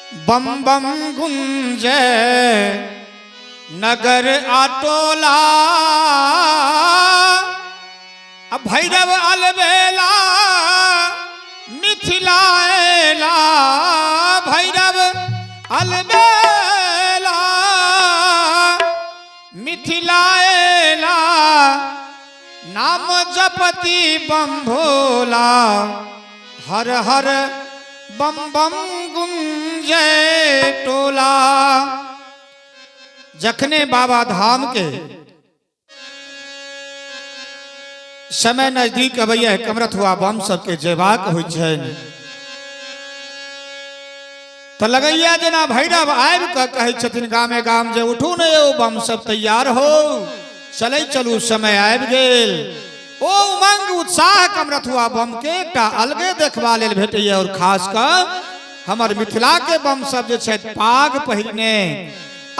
बम बम गुंजे नगर आटोला भैरव अलबेला मिथिलाएला भैरव अलबेला मिथिलाएला नाम जपति बम भोला हर हर बम बम गुंजे टोला। जखने बाबा धाम के समय नजदीक अबैया कमरत हुआ बम सबके जयबाक हो तो लगैया जना भैरव आबि कऽ कहै छथिन गामे गाम जे उठू ने यौ बम सब तैयार हो चलै चलू समय आबि गेल। ओ उमंग उत्साह कमरत हुआ बम के एकटा अलगे देखबा लेल भेटैया और खास कऽ हमर मिथिला के बम सब जे छै पाग पहिरने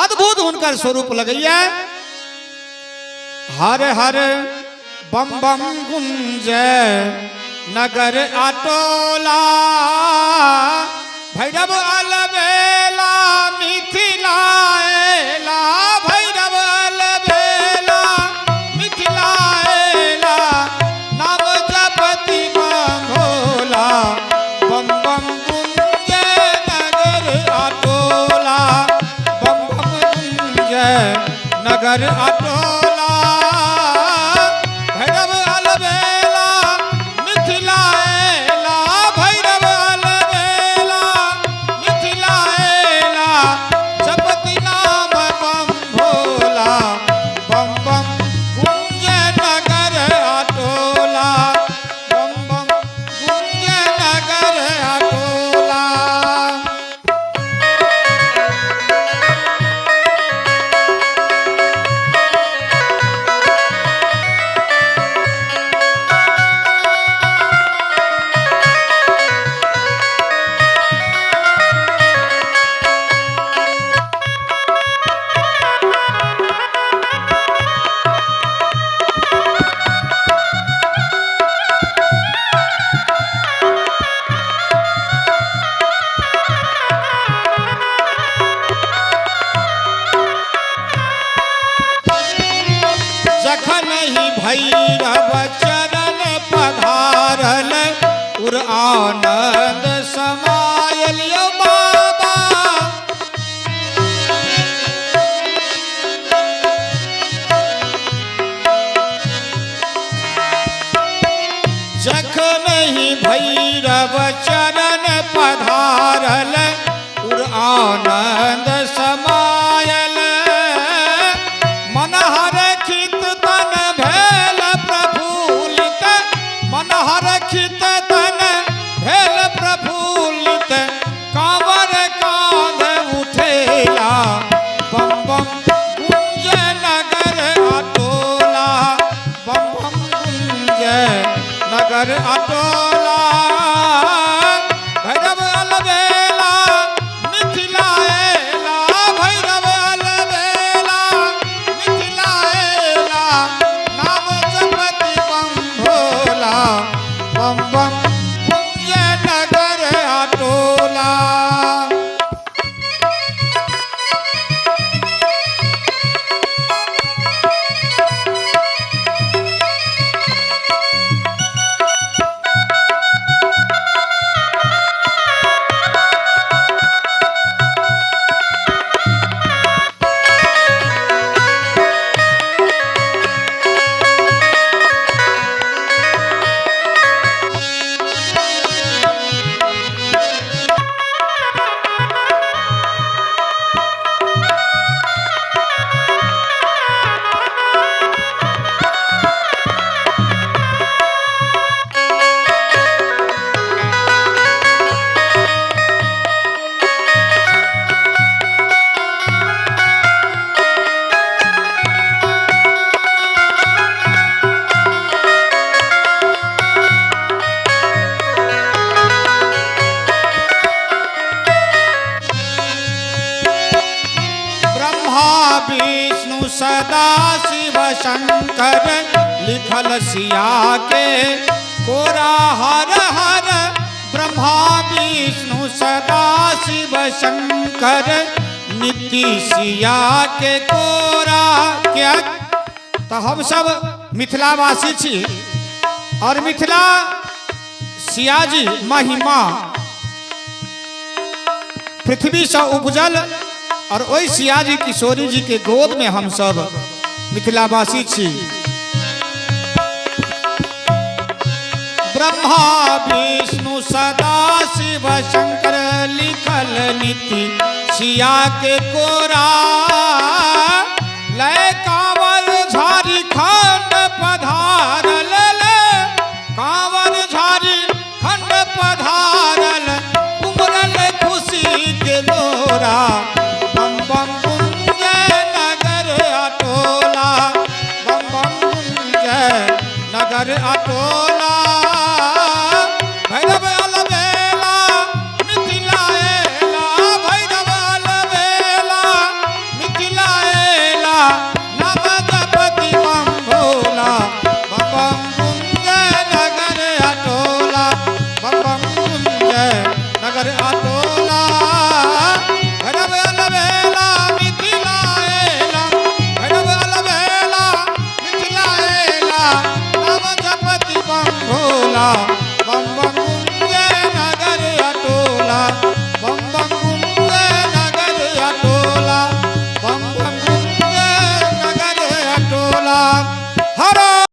अद्भुत हुनकर स्वरूप लगैया। हर हर बम बम गुंजे नगर आटोला भैरव अलबेला मिथिलाएला भैरव अलबेला मिथिलाएला नाम जपति बम भोला बम बम गुंजे नगर आटोला बम बम गुंजे नगर आटोला भैरव अलबेला मिथिलाएला भैरव अलबेला मिथिलाएला जपति नाम बम भोला बम बम गुंजे नगर आटोला बम बम गुंजे नगर आटोला। जखन ही भैरव चरण पधारल उर आनंद समायल यौ बाबा जखन ही भैरव चरण पधारल उर आनंद समायल मन हरखित तन भेल प्रफुल्लित मन हरखित तन भेल प्रफुल्लित कांवर कांध उठेला बम बम गुंजे नगर आटोला बम बम गुंजे नगर आटोला भैरव अलबेला मिथिलाएला भैरव अलबेला मिथिलाएला नाम जपति बम भोला बम बम गुंजे नगर आटोला। विष्णु सदा शिव शंकर लिखल सिया के कोरा हर हर ब्रह्मा विष्णु सदा शिव शंकर नित्य सिया के कोरा क्या। तो हम सब मिथिलावासी छी और मिथिला सियाजी महिमा पृथ्वी से उपजल और वही सियाजी किशोरी जी के गोद में हम सब मिथिलावासी छी। ब्रह्मा विष्णु सदा शिव शंकर लिखल नीति सिया के कोरा लय कांवर झारी खंड पधारल कांवर झारी खंड पधारल उमरल खुशी के लोरा बम बम कुंजय नगर अटोला बम बम कुंजय नगर अटोला।